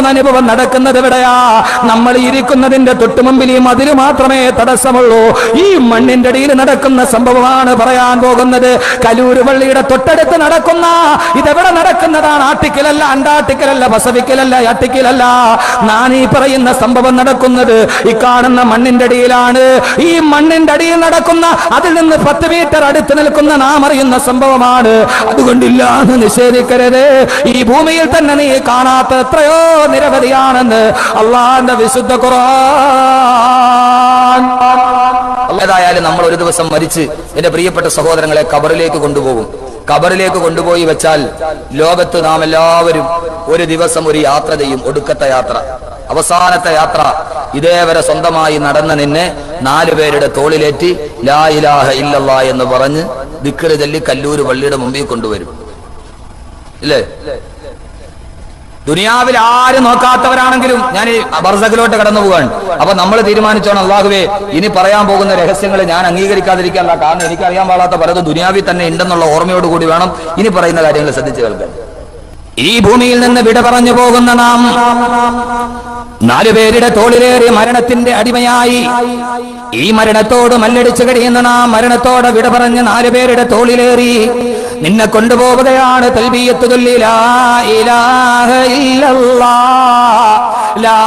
മൂന്ന് അനുഭവം നടക്കുന്നത് എവിടെയാ? നമ്മൾ ഇരിക്കുന്നതിന്റെ തൊട്ടുമുമ്പിൽ ഈ മതില് മാത്രമേ തടസ്സമുള്ളൂ. ഈ മണ്ണിന്റെ അടിയിൽ നടക്കുന്ന സംഭവമാണ് പറയാൻ പോകുന്നത്. കലൂര് പള്ളിയുടെ തൊട്ടടുത്ത് നടക്കുന്ന, ഇതെവിടെ നടക്കുന്നതാണ്? ആർട്ടിക്കലല്ല, അന്റാർട്ടിക്കലല്ല, പസഫിക്കലല്ല, ആർട്ടിക്കലല്ല. ഞാൻ ഈ പറയുന്ന സംഭവം നടക്കുന്നത് ഈ കാണുന്ന മണ്ണിന്റെ അടിയിലാണ്. ഈ മണ്ണിന്റെ അടിയിൽ നടക്കുന്ന, അതിൽ നിന്ന് 10 മീറ്റർ അടുത്ത് നിൽക്കുന്ന നാം അറിയുന്ന സംഭവമാണ്. അതുകൊണ്ടില്ല എന്ന് നിഷേധിക്കരുത്. ഈ ഭൂമിയിൽ തന്നെ നീ കാണാത്ത എത്രയോ നിരവധിയാണെന്ന് അള്ളാഹുവിന്റെ വിശുദ്ധ ഖുർആൻ. ഏതായാലും നമ്മൾ ഒരു ദിവസം മരിച്ച് എന്റെ പ്രിയപ്പെട്ട സഹോദരങ്ങളെ ഖബറിലേക്ക് കൊണ്ടുപോകും. ഖബറിലേക്ക് കൊണ്ടുപോയി വെച്ചാൽ ലോകത്ത് നാം എല്ലാവരും ഒരു ദിവസം ഒരു യാത്ര ചെയ്യും. ഒടുക്കത്തെ യാത്ര, അവസാനത്തെ യാത്ര. ഇതേവരെ സ്വന്തമായി നടന്ന നിന്നെ 4 പേരുടെ തോളിലേറ്റി ലാ ഇലാഹ ഇല്ലല്ലാഹ് എന്ന് പറഞ്ഞ് ദിക്ർ ചൊല്ലി കല്ലൂര് പള്ളിയുടെ മുമ്പിൽ കൊണ്ടുവരും. ഇല്ലേ? ദുനിയാവിൽ ആരും നോക്കാത്തവരാണെങ്കിലും ഞാൻ ബർസഖിലോട്ട് കടന്നു പോവാണ്. അപ്പൊ നമ്മൾ തീരുമാനിച്ചോണം, അല്ലാഹുവേ ഇനി പറയാൻ പോകുന്ന രഹസ്യങ്ങൾ ഞാൻ അംഗീകരിക്കാതിരിക്കാനുള്ള കാരണം എനിക്കറിയാൻ പാടാത്ത പലതും ദുനിയാവിൽ തന്നെ ഉണ്ടെന്നുള്ള ഓർമ്മയോടുകൂടി വേണം ഇനി പറയുന്ന കാര്യങ്ങൾ ശ്രദ്ധിച്ചു കേൾക്കാൻ. ഈ ഭൂമിയിൽ നിന്ന് വിട പറഞ്ഞു പോകുന്ന നാം 4 പേരുടെ തോളിലേറി മരണത്തിന്റെ അടിമയായി ഈ മരണത്തോട് മല്ലടിച്ചു കഴിയുന്ന നാം മരണത്തോടെ വിട പറഞ്ഞ് 4 പേരുടെ തോളിലേറി നിന്നെ കൊണ്ടുപോവുകയാണ്. തൽബിയത്ത് ചൊല്ലി ലാ ഇലാഹ ഇല്ലല്ലാഹ്, ലാ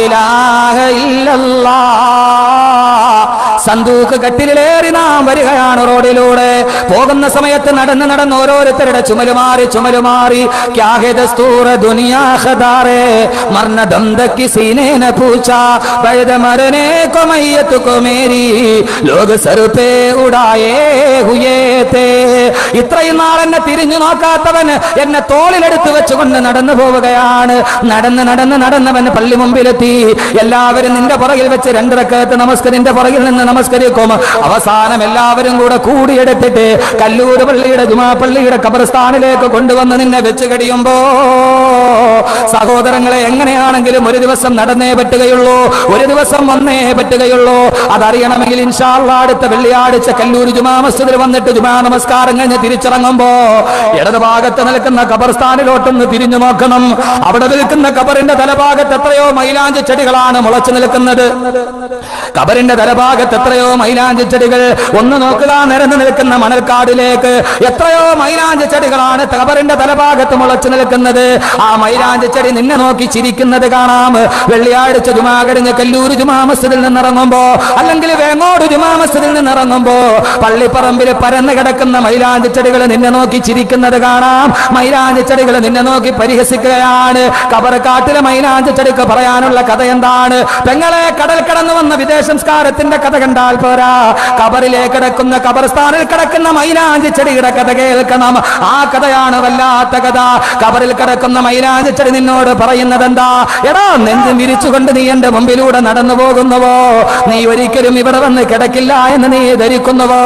ഇലാഹ ഇല്ലല്ലാഹ്. സന്തൂക്ക് കട്ടിലേറി നാം വരികയാണ്. റോഡിലൂടെ പോകുന്ന സമയത്ത് നടന്ന് നടന്ന് ഓരോരുത്തരുടെ ചുമലുമാറി ക്യാ ഹേ ദസ്തൂർ ദുനിയാ ഖദാറേ മർന ദം ദക്കി സീനേ ന പൂച്ചാ ബൈദ മരനെ കോ മയ്യത്ത് കോ മേരി ലോക സർ പേ ഉഡായേ ഹുയേ തേ. ഇത്രയും നാൾ എന്നെ തിരിഞ്ഞു നോക്കാത്തവൻ എന്നെ തോളിലെടുത്ത് വെച്ചുകൊണ്ട് നടന്നു പോവുകയാണ്. നടന്നവൻ പള്ളി മുമ്പിലെത്തി. എല്ലാവരും നിന്റെ പുറകിൽ വെച്ച് 2 റക്അത്ത് നിന്റെ പുറകിൽ നിന്ന് നമസ്കരിക്കും. അവസാനം എല്ലാവരും കൂടെ കൂടിയെടുത്തിട്ട് കല്ലൂർ പള്ളിയുടെ ജുമാ പള്ളിയുടെ ഖബർസ്ഥാനിലേക്ക് കൊണ്ടുവന്ന് നിന്നെ വെച്ച് കഴിയുമ്പോ സഹോദരങ്ങളെ, എങ്ങനെയാണെങ്കിലും ഒരു ദിവസം നടന്നേ പറ്റുകയുള്ളൂ, ഒരു ദിവസം വന്നേ പറ്റുകയുള്ളൂ. അതറിയണമെങ്കിൽ ഇൻഷാ അല്ലാഹ് അടുത്ത വെള്ളിയാഴ്ച കല്ലൂർ ജുമാ മസ്ജിദിൽ വന്നിട്ട് ജുമാ നമസ്കാരം കഴിഞ്ഞ് തിരിച്ചിറങ്ങുമ്പോ ഇടതുഭാഗത്ത് നിൽക്കുന്ന ഖബർസ്ഥാനിലോട്ടൊന്ന് തിരിഞ്ഞു നോക്കണം. അവിടെ നിൽക്കുന്ന ഖബറിന്റെ തലഭാഗത്ത് എത്രയോ മൈലാഞ്ചി ചെടികളാണ് മുളച്ചു നിൽക്കുന്നത്. ഖബറിന്റെ തലഭാഗത്ത് എത്രയോ മൈലാഞ്ചി ചെടികൾ. ഒന്ന് നോക്കുക, നിരന്ന് നിൽക്കുന്ന മണൽക്കാടിലേക്ക് എത്രയോ മൈലാഞ്ചി ചെടികളാണ് ഖബറിന്റെ തലഭാഗത്ത് മുളച്ചു നിൽക്കുന്നത്. ആ മൈലാഞ്ചി ചെടി നിന്നെ നോക്കി ചിരിക്കുന്നത് കാണാം. വെള്ളിയാഴ്ച ജുമാ കഴിഞ്ഞ് കല്ലൂർ ജുമാ മസ്ജിദിൽ നിന്നിറങ്ങുമ്പോ, അല്ലെങ്കിൽ വേങ്ങോട് ജുമാ മസ്ജിദിൽ നിന്നിറങ്ങുമ്പോ പള്ളിപ്പറമ്പിൽ പരന്നു കിടക്കുന്ന മൈലാഞ്ചി ചെടികൾ നിന്നെ നോക്കി ചിരിക്കുന്നത് കാണാം. മൈലാഞ്ചി ചെടികൾ നിന്നെ നോക്കി പരിഹസിക്കുകയാണ്. ഖബർക്കാട്ടിലെ മൈലാഞ്ചി ചെടിക്ക് പറയാനുള്ള കഥ എന്താണ്? പെങ്ങളെ, കടൽ കടന്നു വന്ന വിദേശ സംസ്കാരത്തിന്റെ കഥ കണ്ടാൽ പോരാ, ഖബറിലേക്ക് കിടക്കുന്ന ഖബർസ്ഥാനിൽ കിടക്കുന്ന മൈലാഞ്ചി ചെടിയുടെ കഥ കേൾക്കണം. ആ കഥയാണ് വല്ലാത്ത കഥ. ഖബറിൽ കിടക്കുന്ന മൈലാഞ്ചി ചെടി നിന്നോട് പറയുന്നത് എന്താ? എടാ, നെഞ്ചും വിരിച്ചുകൊണ്ട് നീ എന്റെ മുമ്പിലൂടെ നടന്നു പോകുന്നുവോ? നീ ഒരിക്കലും ഇവിടെ വന്ന് കിടക്കില്ല എന്ന് നീ ധരിക്കുന്നുവോ?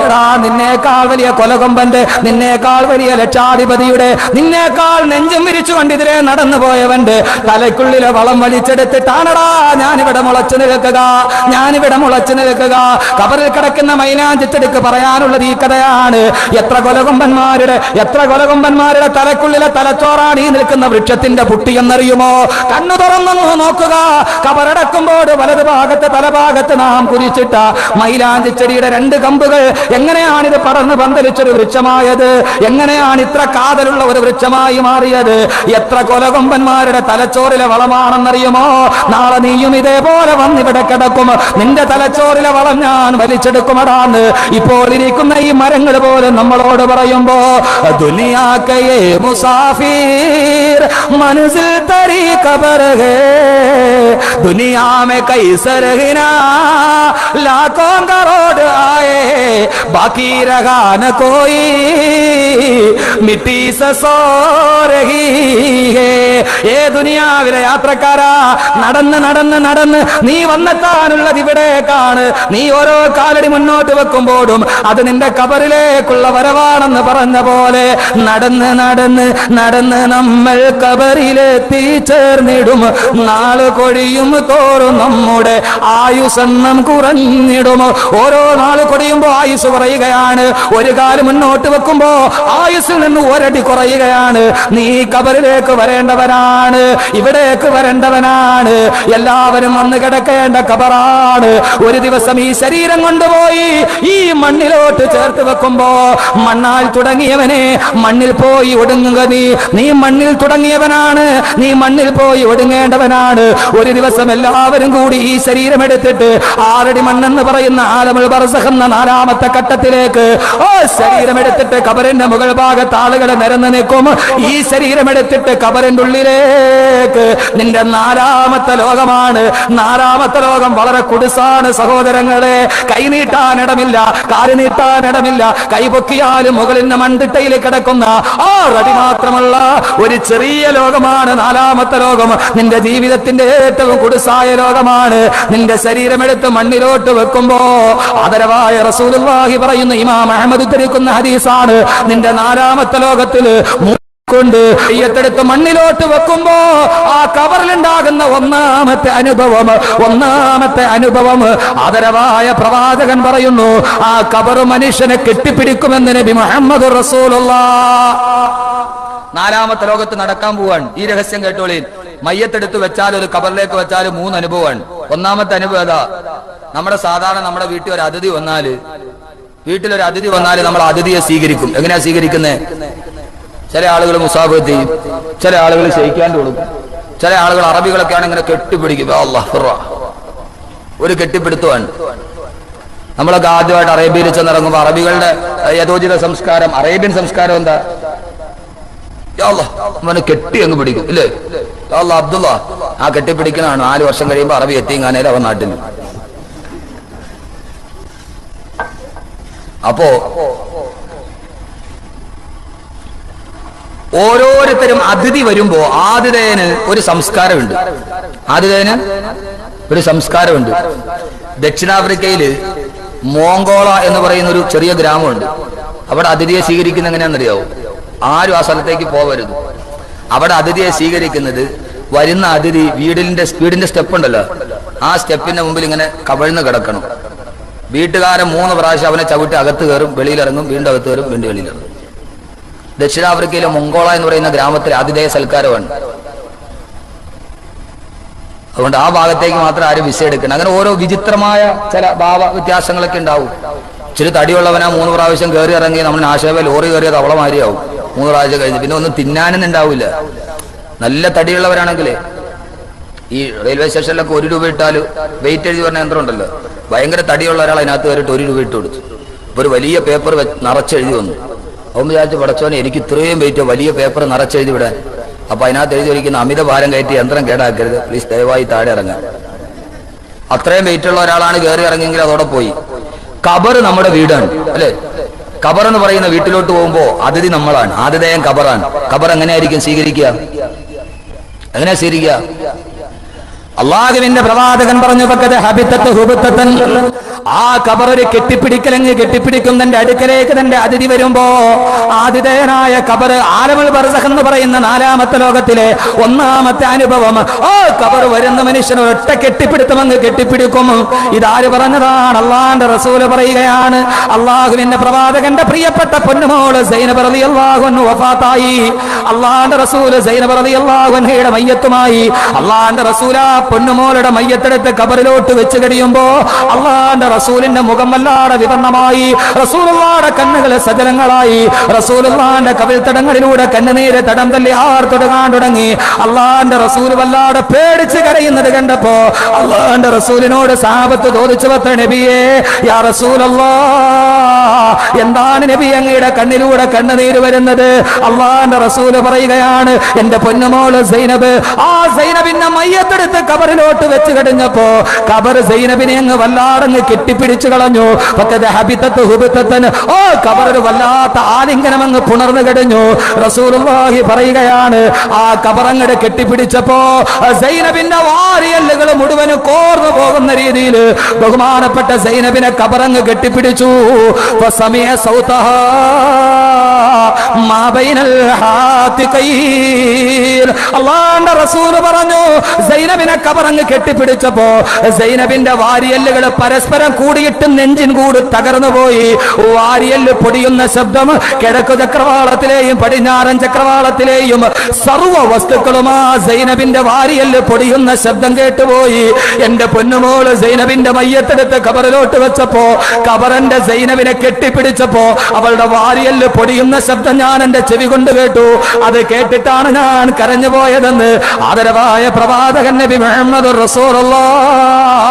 എടാ, നിന്നേക്കാൾ വലിയ കൊലകൊമ്പന്റെ, നിന്നേക്കാൾ വലിയ ലക്ഷാധിപതിയുടെ, നിന്നേക്കാൾ നെഞ്ചും വിരിച്ചുകൊണ്ട് ഇതിലെ നടന്നു പോയവന്റെ തലയ്ക്കുള്ളിലെ വളം വലിച്ചെടുത്തിട്ടാണടാ ഞാനിവിടെ മുളച്ചു നിൽക്കുക. ഖബറിൽ കിടക്കുന്ന മൈലാഞ്ചി ചെടിക്ക് പറയാനുള്ളത് ഈ കഥയാണ്. എത്ര കൊലകൊമ്പന്മാരുടെ തലക്കുള്ളിലെ തലച്ചോറാണ് ഈ നിൽക്കുന്ന വൃക്ഷത്തിന്റെ പുട്ടി എന്നറിയുമോ? കണ്ണു തുറന്നു നോക്കുക. ഖബറടക്കുമ്പോൾ വലതുഭാഗത്ത് തലഭാഗത്ത് നാം കുരിച്ചിട്ട മൈലാഞ്ചി ചെടിയുടെ 2 കമ്പുകൾ എങ്ങനെയാണിത് പറന്ന് പന്തലിച്ചൊരു വൃക്ഷമായത്? എങ്ങനെയാണ് ഇത്ര കാതലുള്ള ഒരു വൃക്ഷമായി മാറിയത്? എത്ര കൊലകൊമ്പന്മാരുടെ തലച്ചോറിലെ വളമാണെന്നറിയുമോ? നാളെ നീയും ഇതേപോലെ വന്നിവിടെ കിടക്കും. നിന്റെ തലച്ചോറിലെ വളം ഞാൻ വലിച്ചെടുക്കുമടാന്ന് ഇപ്പോൾ ഇരിക്കുന്ന ഈ മരങ്ങൾ പോലെ നമ്മളോട് പറയുമ്പോ, ദുനിയാക്കേ മുസാഫിർ മനസിൽ തരി ഖബർ ഹേ दुनिया में कई सरगना लाखों करोड़ आए बाकी रहा न कोई मिट्टी से सो रही है. ഏ ദുനിയാവിലെ യാത്രക്കാരാ, നടന്ന് നടന്ന് നടന്ന് നീ വന്നെത്താനുള്ളത് ഇവിടേക്കാ. വരവാണ്. നീ ഓരോ കാലടി മുന്നോട്ട് വെക്കുമ്പോഴും അത് നിന്റെ കബറിലേക്കുള്ള വരവാണെന്ന് പറഞ്ഞ പോലെ നടന്ന് നടന്ന് നടന്ന് നമ്മൾ കബറിലെത്തി ചേർന്നിടും. നാള് കൊഴിയും തോറും നമ്മുടെ ആയുസെണ്ണം കുറഞ്ഞിടും. ഓരോ നാള് കൊടിയുമ്പോ ആയുസ് കുറയുകയാണ്. ഒരു കാലം മുന്നോട്ട് വെക്കുമ്പോ ആയുസ്സിൽ നിന്ന് ഒരടി കുറയുകയാണ്. നീ കബറിലേക്ക് വരേണ്ടവനാണ്, ഇവിടേക്ക് വരേണ്ടവനാണ്. എല്ലാവരും വന്ന് കിടക്കേണ്ട കബറാണ്. ഒരു ദിവസം ഈ ശരീരം കൊണ്ടുപോയി ഈ മണ്ണിലോട്ട് ചേർത്ത് വെക്കുമ്പോ മണ്ണാൽ തുടങ്ങിയവനെ മണ്ണിൽ പോയി ഒടുങ്ങുക. നീ മണ്ണിൽ തുടങ്ങിയവനാണ്, നീ മണ്ണിൽ പോയി ഒടുങ്ങേണ്ടവനാണ്. ഒരു ദിവസം എല്ലാവരും കൂടി ഈ ശരീരം എടുത്തിട്ട് 6 അടി മണ്ണെന്ന് പറയുന്ന ആലമുൽ ബർസഖ് എന്ന 4ാമത്തെ ഘട്ടത്തിലേക്ക് ശരീരം എടുത്തിട്ട് കബറിന്റെ മുകൾ ഭാഗത്ത് ആളുകൾ നിരന്ന് നിൽക്കും. ഈ ശരീരം എടുത്തിട്ട് കബറിന്റെ ഉള്ളിലേക്ക് നിന്റെ 4ാമത്തെ ലോകമാണ്. 4ാമത്തെ ലോകം വളരെ കുടുസാണ് സഹോദരങ്ങളെ. കൈ നീട്ടാനിടമില്ല, കാല് നീട്ടാനിടമില്ല. കൈ പൊക്കിയാലും മുകളിന്റെ മൺതിട്ടയിൽ കിടക്കുന്ന 6 അടി മാത്രമുള്ള ഒരു ചെറിയ ലോകമാണ് 4ാമത്തെ ലോകം. നിന്റെ ജീവിതത്തിന്റെ ഏറ്റവും കുടുസായ ലോകമാണ്. നിന്റെ ശരീരമെടുത്ത് മണ്ണിലോട്ട് വെക്കുമ്പോ ആദരവായ റസൂലുള്ളാഹി പറയുന്ന ഇമാം അഹ്മദ് ഉദ്ധരിക്കുന്ന ഹദീസാണ്. നിന്റെ 4ാമത്തെ ലോകത്തിൽ കൊണ്ട് കയ്യത്തെടുത്ത് മണ്ണിലോട്ട് വെക്കുമ്പോ ആ കബറിലുണ്ടാകുന്ന ഒന്നാമത്തെ അനുഭവം ആദരവായ പ്രവാചകൻ പറയുന്നു, ആ കബർ മനുഷ്യനെ കെട്ടിപ്പിടിക്കുമെന്ന് നബി മുഹമ്മദ് റസൂലുള്ളാഹ്. 4ാമത്തെ ലോകത്ത് നടക്കാൻ പോവാൻ. ഈ രഹസ്യം കേട്ടോളീൻ. മയ്യത്തെടുത്ത് വെച്ചാൽ ഒരു കബറിലേക്ക് വെച്ചാൽ 3 അനുഭവമാണ്. ഒന്നാമത്തെ അനുഭവം ഏതാ? സാധാരണ നമ്മുടെ വീട്ടിലൊരു അതിഥി വന്നാല് നമ്മൾ അതിഥിയെ സ്വീകരിക്കും. എങ്ങനെയാ സ്വീകരിക്കുന്നത്? ചില ആളുകൾ മുസാഫത്ത് ചെയ്യും, ചില ആളുകൾ ക്ഷയിക്കാണ്ട് കൊടുക്കും, ചില ആളുകൾ അറബികളൊക്കെയാണ് ഇങ്ങനെ കെട്ടിപ്പിടിക്കും. ഒരു കെട്ടിപ്പിടുത്തമാണ്. നമ്മളൊക്കെ ആദ്യമായിട്ട് അറേബ്യയിൽ ചെന്നിറങ്ങുമ്പോൾ അറബികളുടെ യഥോചിത സംസ്കാരം, അറേബ്യൻ സംസ്കാരം എന്താ? അവനെ കെട്ടി അങ്ങ് പിടിക്കും, ഇല്ലേ? അബ്ദുള്ള ആ കെട്ടിപ്പിടിക്കണാണ്. 4 വർഷം കഴിയുമ്പോൾ അറബി എത്തിങ്ങാനേലും അവൻ നാട്ടിൽ. അപ്പോ ഓരോരുത്തരും അതിഥി വരുമ്പോ ആതിഥേയന് ഒരു സംസ്കാരമുണ്ട്. ദക്ഷിണാഫ്രിക്കയില് മോങ്കോള എന്ന് പറയുന്ന ഒരു ചെറിയ ഗ്രാമമുണ്ട്. അവിടെ അതിഥിയെ സ്വീകരിക്കുന്ന എങ്ങനെയാണെന്നറിയാവോ? ആരും ആ സ്ഥലത്തേക്ക് പോവരുത്. അവിടെ അതിഥിയെ സ്വീകരിക്കുന്നത്, വരുന്ന അതിഥി വീടിന്റെ സ്റ്റെപ്പ് ഉണ്ടല്ലോ, ആ സ്റ്റെപ്പിന്റെ മുമ്പിൽ ഇങ്ങനെ കവിഴ്ന്ന് കിടക്കണം. വീട്ടുകാരൻ 3 പ്രാവശ്യം അവനെ ചവിട്ടി അകത്ത് കയറും, വെളിയിലിറങ്ങും, വീണ്ടും അകത്ത് കയറും, വീണ്ടും വെളിയിലിറങ്ങും. ദക്ഷിണാഫ്രിക്കയിലെ മൊങ്കോള എന്ന് പറയുന്ന ഗ്രാമത്തിലെ ആതിഥേയ സൽക്കാരമാണ്. അതുകൊണ്ട് ആ ഭാഗത്തേക്ക് മാത്രം ആരും വിസ എടുക്കണം. അങ്ങനെ ഓരോ വിചിത്രമായ ചില ഭാവ വ്യത്യാസങ്ങളൊക്കെ ഉണ്ടാവും. ഇച്ചിരി തടിയുള്ളവനാ 3 പ്രാവശ്യം കയറി ഇറങ്ങി നമ്മൾ ആശയവ ലോറി കയറിയത് അവളമാരിയാവും 3 പ്രാവശ്യം കഴിഞ്ഞ്. പിന്നെ ഒന്നും തിന്നാനൊന്നും ഉണ്ടാവില്ല. നല്ല തടിയുള്ളവരാണെങ്കിലേ ഈ റെയിൽവേ സ്റ്റേഷനിലൊക്കെ 1 രൂപ ഇട്ടാൽ വെയിറ്റ് എഴുതി പറഞ്ഞ യന്ത്രം ഉണ്ടല്ലോ, ഭയങ്കര തടിയുള്ള ഒരാൾ അതിനകത്ത് കയറിയിട്ട് 1 രൂപ ഇട്ട് കൊടുത്തു. ഇപ്പൊ ഒരു വലിയ പേപ്പർ നിറച്ചെഴുതി വന്നു. അവൻ വിചാരിച്ചു, പടച്ചോനെ എനിക്ക് ഇത്രയും വെയിറ്റ് വലിയ പേപ്പർ നിറച്ചെഴുതി വിടാൻ. അപ്പൊ അതിനകത്ത് എഴുതി വയ്ക്കുന്ന അമിത ഭാരം കയറ്റി യന്ത്രം കേടാക്കരുത്, പ്ലീസ് ദയവായി താഴെ ഇറങ്ങാൻ. അത്രയും വെയിറ്റ് ഉള്ള ഒരാളാണ് കയറി ഇറങ്ങിയെങ്കിൽ അതോടെ പോയി. കബർ നമ്മുടെ വീടാണ്, അല്ലെ? ഖബർ എന്ന് പറയുന്ന വീട്ടിലോട്ട് പോകുമ്പോ അതിഥി നമ്മളാണ്, ആതിഥേയൻ ഖബറാണ്. ഖബർ എങ്ങനെയായിരിക്കും സ്വീകരിക്കുക? എങ്ങനെയാ സ്വീകരിക്കുക? അള്ളാഹുവിന്റെ പ്രവാചകൻ പറഞ്ഞു, ആ ഖബറൊരു കെട്ടിപ്പിടിക്കും. തന്റെ അടുക്കലേക്ക് തന്റെ അതിഥി വരുമ്പോ ആതിഥേയനായ ഖബർ ആലമുൽ ബർസഖ് എന്ന് പറയുന്ന 4ാമത്തെ ലോകത്തിലെ ഒന്നാമത്തെ അനുഭവം. ആ ഖബർ വരുന്ന മനുഷ്യൻ ഒറ്റ കെട്ടിപ്പിടുത്തമങ്ങ് കെട്ടിപ്പിടിക്കും. ഇതാര് പറഞ്ഞതാണ്? അള്ളാന്റെ റസൂല് പറയുകയാണ്. അള്ളാഹുവിന്റെ പ്രവാചകന്റെ പ്രിയപ്പെട്ട പൊന്നുമോള് സൈനബ് റളിയല്ലാഹു അൻഹ വഫാത്തായി. അള്ളാന്റെ റസൂല് സൈനബ് റളിയല്ലാഹു അൻഹയുടെ മയ്യത്തുമായി അള്ളാന്റെ റസൂല പൊന്നുമോളുടെ മയ്യത്തെടുത്ത് ഖബറിലോട്ട് വെച്ച് കഴിയുമ്പോ അള്ളാന്റെ റസൂലിന്റെ മുഖം വല്ലാതെ വിവർണമായി, റസൂലുള്ളാഹിയുടെ കണ്ണുകൾ സജലങ്ങളായി, റസൂലുള്ളാഹിന്റെ കവിൾത്തടങ്ങളിലൂടെ കണ്ണുനീര് തടം തല്ലി ആർത്തൊടുങ്ങാൻ തുടങ്ങി. അള്ളാന്റെ റസൂൽ വല്ലാതെ പേടിച്ച് കരയുന്നത് കണ്ടപ്പോ അള്ളാന്റെ റസൂലിനോട് സഹാബത്ത് ചോദിച്ചു, നബിയേ, യാ റസൂലല്ലാഹ്, എന്താണ് നബി അങ്ങയുടെ കണ്ണിലൂടെ കണ്ണുനീര് വരുന്നത്? അള്ളാന്റെ റസൂല് പറയുകയാണ്, എന്റെ പൊന്നുമോള് സൈനബ്, ആ സൈനബിന്റെ മയ്യത്തെടുത്ത് കബറിലോട്ട് വെച്ച് കഴിഞ്ഞപ്പോ കബർ സൈനബിനെ അങ്ങ് വല്ലാടങ്ങ് കെട്ടിപ്പിടിച്ചു കളഞ്ഞു. ഓ കബറൊരു വല്ലാത്ത ആലിംഗനം അങ്ങ് പുണർന്നു കഴിഞ്ഞു. റസൂലുള്ളാഹി പറയുകയാണ്, ആ കബറങ്ങട് കെട്ടിപ്പിടിച്ചപ്പോ സൈനബിന്റെ വാരിയല്ലുകൾ മുഴുവനും കോർന്നു പോകുന്ന രീതിയിൽ ബഹുമാനപ്പെട്ട സൈനബിനെ കബറങ്ങ് കെട്ടിപ്പിടിച്ചു. അല്ലാഹുവിന്റെ റസൂൽ പറഞ്ഞു, സൈനബിനെ കബറങ്ങ് കെട്ടിപ്പിടിച്ചപ്പോ സൈനബിന്റെ വാരിയല്ലുകൾ പരസ്പരം കൂടിയിട്ട് നെഞ്ചിൻ കൂട് തകർന്നു പോയി. വാരിയല്ല് പൊടിയുന്ന ശബ്ദം കിഴക്കു ചക്രവാളത്തിലെയും പടിഞ്ഞാറൻ ചക്രവാളത്തിലെയും സർവ്വ വസ്തുക്കളും ആ സൈനബിന്റെ വാരിയല്ല് പൊടിയുന്ന ശബ്ദം കേട്ടുപോയി. എന്റെ പൊന്നുമോള് സൈനബിന്റെ മയ്യത്തെടുത്ത് കബറിലോട്ട് വെച്ചപ്പോ, കബറന്റെ സൈനബിനെ കെട്ടിപ്പിടിച്ചപ്പോ അവളുടെ വാരിയല്ല് പൊടിയുന്ന ശബ്ദം ഞാൻ എന്റെ ചെവി കൊണ്ട് കേട്ടു. അത് കേട്ടിട്ടാണ് ഞാൻ കരഞ്ഞു പോയതെന്ന് ആദരവായ പ്രവാചകൻ നബി മുഹമ്മദ് റസൂലുള്ളാഹ്.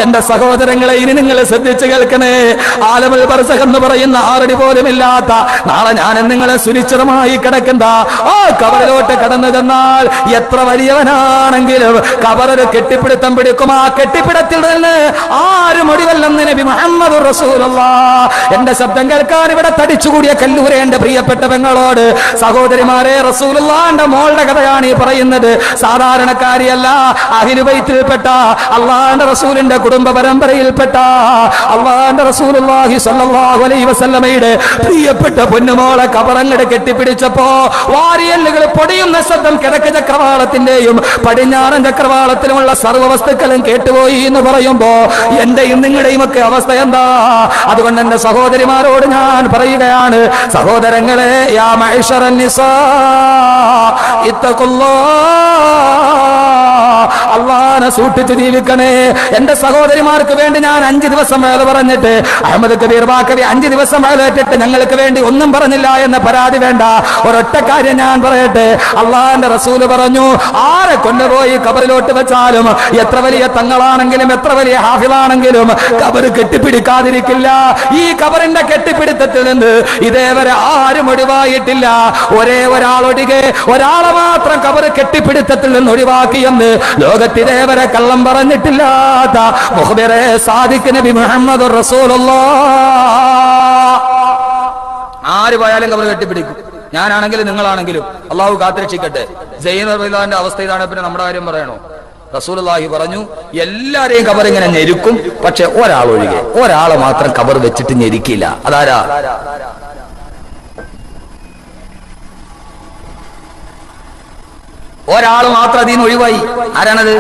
എന്റെ സഹോദരങ്ങളെ, ഇനി നിങ്ങൾ ശ്രദ്ധിച്ചു കേൾക്കണേ. ആലമുൽ ബർസഖ് എന്ന് പറയുന്ന 6 അടി പോലും ഇല്ലാത്ത നാളെ ഞാൻ നിങ്ങളെ സുനിശ്ചിതമായി കിടക്കുന്ന ആ കബറിലോട്ട് കടന്നു ചെന്നാൽ എത്ര വലിയവനാണെങ്കിലും കബറൊരു കെട്ടിപ്പിടുത്തം പിടിക്കും. ആ കെട്ടിപ്പിടത്തിൽ നിന്ന് ആരും ഒടിവല്ലെന്ന് നബി മുഹമ്മദ് റസൂലുള്ളാഹ്. എന്റെ ശബ്ദം കേൾക്കാൻ ഇവിടെ തടിച്ചുകൂടിയ കല്ലൂരെ എന്റെ പ്രിയപ്പെട്ട പെങ്ങളോട്, സഹോദരിമാരെ, റസൂലുള്ളാഹിന്റെ മോളുടെ കഥയാണ് ഈ പറയുന്നത്. സാധാരണക്കാരിയല്ല, അഹ്ലു ബൈത്തിൽപ്പെട്ട അള്ളാഹുവിന്റെ റസൂലിന്റെ കുടുംബ പരമ്പരയിൽപ്പെട്ട അള്ളാഹുവിന്റെ റസൂലുള്ളാഹി സ്വല്ലല്ലാഹു അലൈഹി വസല്ലമയുടെ പ്രിയപ്പെട്ട പൊന്നുമോളെ കബറങ്ങട് കെട്ടിപ്പിടിച്ചപ്പോ വാരിയല്ലുകൾ പൊടിയുന്ന ശബ്ദം കിഴക്ക് ചക്രവാളത്തിന്റെയും പടിഞ്ഞാറൻ ചക്രവാളത്തിലുമുള്ള സർവ്വ വസ്തുക്കളും കേട്ടുപോയി എന്ന് പറയുമ്പോ എന്റെയും നിങ്ങളുടെയും ഒക്കെ അവസ്ഥ എന്താ? അതുകൊണ്ട് എന്റെ സഹോദരിമാരോട് ഞാൻ പറയുകയാണ്, സഹോദരങ്ങളെ, യാ മഅ്ശറൻ നിസാ അള്ളാഹനെ സൂക്ഷിച്ച് ജീവിക്കണേ. എന്റെ സഹോദരിമാർക്ക് വേണ്ടി ഞാൻ 5 ദിവസം വേല പറഞ്ഞിട്ട്, അഹമ്മദ് കബീർ ബാക്കവി 5 ദിവസം വേലേറ്റിട്ട് ഞങ്ങൾക്ക് വേണ്ടി ഒന്നും പറഞ്ഞില്ല എന്ന പരാതി വേണ്ട. ഒരൊറ്റ കാര്യം ഞാൻ പറയട്ടെ, അള്ളാഹന്റെ റസൂല് പറഞ്ഞു, ആരെ കൊണ്ടുപോയി കബറിലോട്ട് വെച്ചാലും, എത്ര വലിയ തങ്ങളാണെങ്കിലും എത്ര വലിയ ഹാഫിളാണെങ്കിലും കബർ കെട്ടിപ്പിടിക്കാതിരിക്കില്ല. ഈ കബറിന്റെ കെട്ടിപ്പിടുത്തത്തിൽ നിന്ന് ഇതേവരെ ആരും ഒഴിവായിട്ടില്ല. ഒരേ ഒരാളൊഴികെ ഒരാളെ മാത്രം കബർ കെട്ടിപ്പിടുത്തത്തിൽ നിന്ന് ഒഴിവാക്കിയെന്ന് ലോകത്തിതേവരെ കള്ളം പറഞ്ഞിട്ടില്ലാത്ത മുഖ്ബിറെ സാദിഖ് നബി മുഹമ്മദ് റസൂലുള്ളാഹ്. ആര് പോയാലും കബർ കെട്ടിപ്പിടിക്കും. ഞാനാണെങ്കിലും നിങ്ങളാണെങ്കിലും. അള്ളാഹു കാത്തുരക്ഷിക്കട്ടെ. സൈനബ് റളിയല്ലാഹുവിന്റെ അവസ്ഥ ഇതാണ്. പിന്നെ നമ്മുടെ കാര്യം പറയണോ? റസൂലുള്ളാഹി പറഞ്ഞു, എല്ലാരെയും കബർ ഇങ്ങനെ ഞെരുക്കും, പക്ഷെ ഒരാളൊഴികെ ഒരാളെ മാത്രം കബർ വെച്ചിട്ട് ഞെരുക്കില്ല. അതാരാ? ഒരാൾ മാത്രം അതിന് ഒഴിവായി. ആരാണത്?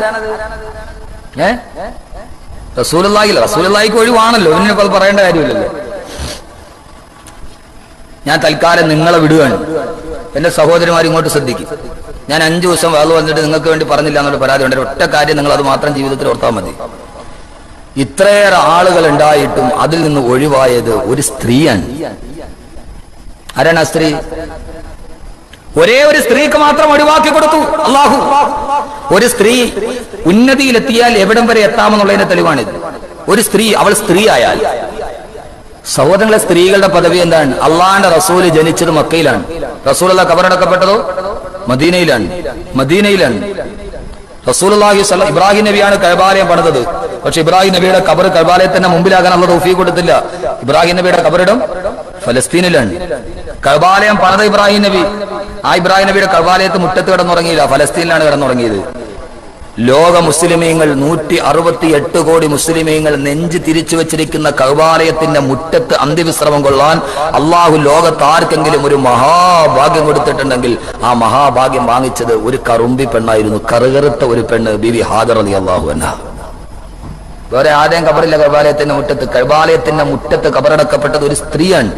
റസൂലുള്ളാഹി. റസൂലുള്ളാഹിക്ക് ഒഴിവാണല്ലോ, ഇതിനൊക്കെ അത് പറയേണ്ട കാര്യമില്ലല്ലോ. ഞാൻ തൽക്കാലം നിങ്ങളെ വിടുകയാണ്. എന്റെ സഹോദരിമാർ ഇങ്ങോട്ട് ശ്രദ്ധിക്കും. ഞാൻ 5 ദിവസം വേള വന്നിട്ട് നിങ്ങൾക്ക് വേണ്ടി പറഞ്ഞില്ല എന്നുള്ള പരാതി ഉണ്ട്. ഒറ്റ കാര്യം നിങ്ങൾ അത് മാത്രം ജീവിതത്തിൽ ഓർത്താൽ മതി. ഇത്രയേറെ ആളുകൾ ഉണ്ടായിട്ടും അതിൽ നിന്ന് ഒഴിവായത് ഒരു സ്ത്രീയാണ്. ആരാണ് ആ സ്ത്രീ? ഒരേ ഒരു സ്ത്രീക്ക് മാത്രം ഒഴിവാക്കി കൊടുത്തു അള്ളാഹു. ഒരു സ്ത്രീ ഉന്നതിയിലെത്തിയാൽ എവിടം വരെ എത്താമെന്നുള്ളതിന്റെ തെളിവാണിത്. ഒരു സ്ത്രീ, അവൾ സ്ത്രീ ആയാൽ, സഹോദരങ്ങളെ, സ്ത്രീകളുടെ പദവി എന്താണ്? അള്ളാന്റെ റസൂല് ജനിച്ചത് മക്കയിലാണ്. റസൂലുള്ള കബറടക്കപ്പെട്ടതോ മദീനയിലാണ്. റസൂലുള്ളാഹി ഇബ്രാഹിം നബിയാണ് കഅബാലയം പണിതത്. പക്ഷെ ഇബ്രാഹിം നബിയുടെ കബർ കഅബാലയത്തിന്റെ മുമ്പിലാകാൻ അല്ലാഹു തൗഫീഖ് കൊടുത്തില്ല. ഇബ്രാഹിം നബിയുടെ കബറിടം ഫലസ്തീനിലാണ്. കഅബാലയം പണിത ഇബ്രാഹിം നബി. ആ ഇബ്രാഹിം നബിയുടെ കഅബാലയത്ത് മുറ്റത്ത് കിടന്നുറങ്ങിയില്ല, ഫലസ്തീനിലാണ് കിടന്നുറങ്ങിയത്. ലോക മുസ്ലിമീങ്ങൾ 168 കോടി മുസ്ലിമീങ്ങൾ നെഞ്ച് തിരിച്ചു വെച്ചിരിക്കുന്ന കഅബാലയത്തിന്റെ മുറ്റത്ത് അന്ത്യവിശ്രമം കൊള്ളാൻ അള്ളാഹു ലോകത്ത് ആർക്കെങ്കിലും ഒരു മഹാഭാഗ്യം കൊടുത്തിട്ടുണ്ടെങ്കിൽ ആ മഹാഭാഗ്യം വാങ്ങിച്ചത് ഒരു കറുമ്പി പെണ്ണായിരുന്നു. കറുകറുത്ത ഒരു പെണ്ണ്, ബീവി ഹാജർ റളിയല്ലാഹു അൻഹാ. വേറെ ആരെയും കബറില്ല കഅബാലയത്തിന്റെ മുറ്റത്ത്. കഅബാലയത്തിന്റെ മുറ്റത്ത് കബറടക്കപ്പെട്ടത് ഒരു സ്ത്രീയാണ്.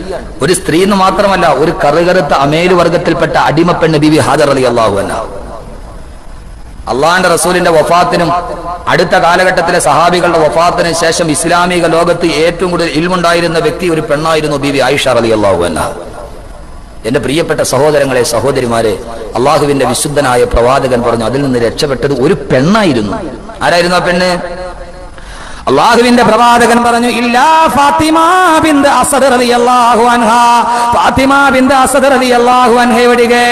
ഒരു സ്ത്രീ എന്ന് മാത്രമല്ല, ഒരു കറുകറുത്ത അമേലു വർഗത്തിൽപ്പെട്ട അടിമപ്പെണ്ണ് ബീവി ഹാജർ റളിയല്ലാഹു അൻഹാ. അള്ളാന്റെ റസൂലിന്റെ വഫാത്തിനും അടുത്ത കാലഘട്ടത്തിലെ സഹാബികളുടെ വഫാത്തിനും ശേഷം ഇസ്ലാമിക ലോകത്ത് ഏറ്റവും കൂടുതൽ ഇൽമുണ്ടായിരുന്ന വ്യക്തി ഒരു പെണ്ണായിരുന്നു ബീവി ആയിഷ റളിയല്ലാഹു അൻഹാ. എന്റെ പ്രിയപ്പെട്ട സഹോദരങ്ങളെ, സഹോദരിമാരെ, അള്ളാഹുവിന്റെ വിശുദ്ധനായ പ്രവാചകൻ പറഞ്ഞു അതിൽ നിന്ന് രക്ഷപ്പെട്ടത് ഒരു പെണ്ണായിരുന്നു. ആരായിരുന്നു ആ പെണ്ണ്? അള്ളാഹുവിന്റെ പ്രവാചകൻ പറഞ്ഞു, ഇല്ലാ ഫാത്തിമ ബിൻത് അസദ് റളിയല്ലാഹു അൻഹാ. ഫാത്തിമ ബിൻത് അസദ് റളിയല്ലാഹു അൻഹയൊഴികെ,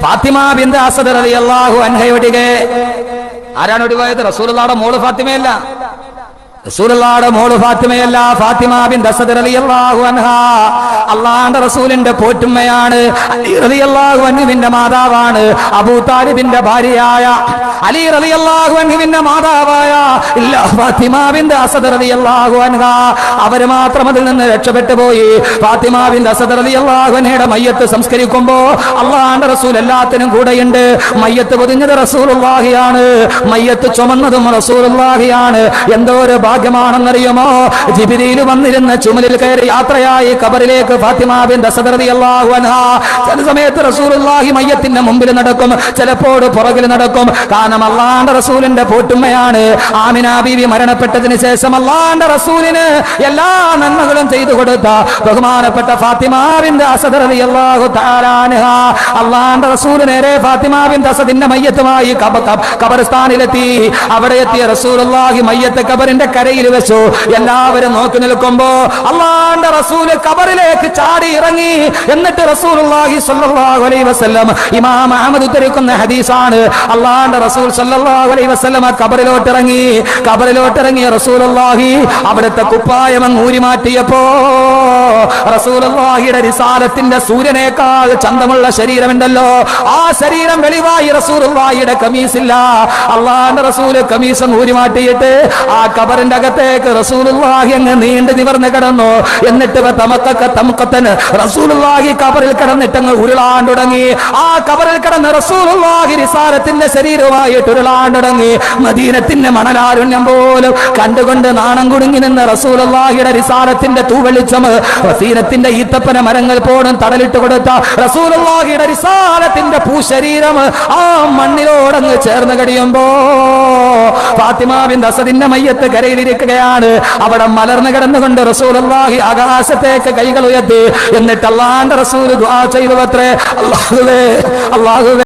ഫാത്തിമ ബിൻത് അസദ് റളിയല്ലാഹു അൻഹയൊഴികെ ആരാണ് ഒഴിവായത്? റസൂലുള്ളാഹിയുടെ മോള് ഫാത്തിമയല്ല. റസൂലുള്ളാഹിയുടെ മോള് ഫാത്തിമയല്ല, ഫാത്തിമ ബിൻത് അസദ് റളിയല്ലാഹു അൻഹാ അള്ളാഹുവിന്റെ റസൂലിന്റെ പോറ്റുമ്മയാണ്. അലി റളിയല്ലാഹു അൻഹുവിന്റെ മാതാവാണ്. അബൂ താലിബിന്റെ ഭാര്യയായ അലി റളിയല്ലാഹു അൻഹുവിന്റെ മാതാവായ ഫാത്തിമ ബിൻത് അസദ് റളിയല്ലാഹു അൻഹാ അവര് മാത്രം അതിൽ നിന്ന് രക്ഷപ്പെട്ടു പോയി. ഫാത്തിമ ബിൻത് അസദ് റളിയല്ലാഹു അൻഹയുടെ മയ്യത്ത് സംസ്കരിക്കുമ്പോ അള്ളാഹുവിന്റെ റസൂൽ എല്ലാത്തിനും കൂടെയുണ്ട്. മയ്യത്ത് പൊതിഞ്ഞത് റസൂലുള്ളാഹിയാണ്, മയ്യത്ത് ചുമന്നതും റസൂലുള്ളാഹിയാണ്. എന്തോ ഒരു ഭാഗ്യമാണെന്നറിയുമോ? ജിബ്രീൽ വന്നിരുന്ന ചുമലിൽ കയറി യാത്രയായി ഖബറിലേക്ക് ഫാത്തിമ ബിൻത് അസദ് റളിയല്ലാഹു അൻഹാ. ചില സമയത്ത് റസൂലുള്ളാഹി മയ്യത്തിന്റെ മുമ്പിൽ നടക്കും, ചിലപ്പോൾ പുറകിൽ നടക്കും. കാരണം അള്ളാഹുവിന്റെ റസൂലിന്റെ പോറ്റുമ്മയാണ്. ആമിന ബീവി മരണപ്പെട്ടതിന് ശേഷം അള്ളാഹുവിന്റെ റസൂലിന് എല്ലാ നന്മകളും ചെയ്തു കൊടുത്ത ബഹുമാനപ്പെട്ട ഫാത്തിമ ബിൻത് അസദ് റളിയല്ലാഹു തആല അൻഹാ അള്ളാഹുവിന്റെ റസൂൽ നേരെ ഫാത്തിമ ബിൻത് അസദിന്റെ മയ്യത്തുമായി ഖബർസ്ഥാനിലെത്തി. അവിടെ എത്തിയ റസൂലുള്ളാഹി മയ്യത്ത് ഖബറിന്റെ കരയിൽ വെച്ചു. എല്ലാവരും നോക്കി നിൽക്കുമ്പോ അള്ളാഹുവിന്റെ റസൂൽ ഖബറിലേക്ക് ചാടി ഇറങ്ങി. എന്നിട്ട് റസൂലുള്ളാഹി സ്വല്ലല്ലാഹു അലൈഹി വസല്ലം ഇമാം അഹ്മദ് ഉദ്ധരിക്കുന്ന ഹദീസാണ്. അള്ളാഹുവിന്റെ റസൂൽ സ്വല്ലല്ലാഹു അലൈഹി വസല്ലം ഖബറിലോട്ടിറങ്ങി റസൂലുള്ളാഹി അവിടുത്തെ കുപ്പായം ഊരി മാറ്റിയപ്പോ റസൂലുള്ളാഹിയുടെ റിസാലത്തിന്റെ സൂര്യനേക്കാൾ ചന്തമുള്ള ശരീരമുണ്ടല്ലോ, ആ ശരീരം വെളിവായി റസൂലുള്ളാഹിയുടെ കമീസില്ല. അള്ളാഹുവിന്റെ റസൂൽ കമീസ് ഊരി മാറ്റിയിട്ട് ആ ഖബറിന്റെ അകത്തേക്ക് റസൂലുള്ളാഹി അങ്ങ് നീണ്ടു നിവർന്ന് കിടന്നു. എന്നിട്ട് റസൂലുള്ളാഹി ഖബറിൽ കിടന്നിട്ട് അങ്ങ് ഉരുളാൻ തുടങ്ങി. ആ ഖബറിൽ കിടന്ന് റസൂലുള്ളാഹി റിസാലത്തിന്റെ ശരീരമായിട്ട് ഉരുളാൻ തുടങ്ങി. മദീനത്തിന്റെ മണലാരുണ്യം പോലും കണ്ടുകൊണ്ട് നാണം കുടുങ്ങി നിന്ന് റസൂലുള്ളാഹിയുടെ റിസാലത്തിന്റെ തൂവെളിച്ചം മദീനത്തിന്റെ ഈത്തപ്പന മരങ്ങൾ പോലും തടലിട്ട് കൊടുത്ത റസൂലുള്ളാഹിയുടെ റിസാലത്തിന്റെ പൂശരീരം ആ മണ്ണിലോടങ്ങ് ചേർന്ന് കഴിയുമ്പോ ഫാത്തിമ ബിൻത് അസദിന്റെ മയ്യത്ത് കരയിലിരിക്കുകയാണ്. അവിടെ മലർന്നു കിടന്നുകൊണ്ട് റസൂലുള്ളാഹി ആകാശത്തേക്ക് കൈകൾ ഉയർത്തി. എന്നിട്ട് അല്ലാഹുവിന്റെ റസൂൽ ദുആ ചെയ്തു അത്രേ, അല്ലാഹുവേ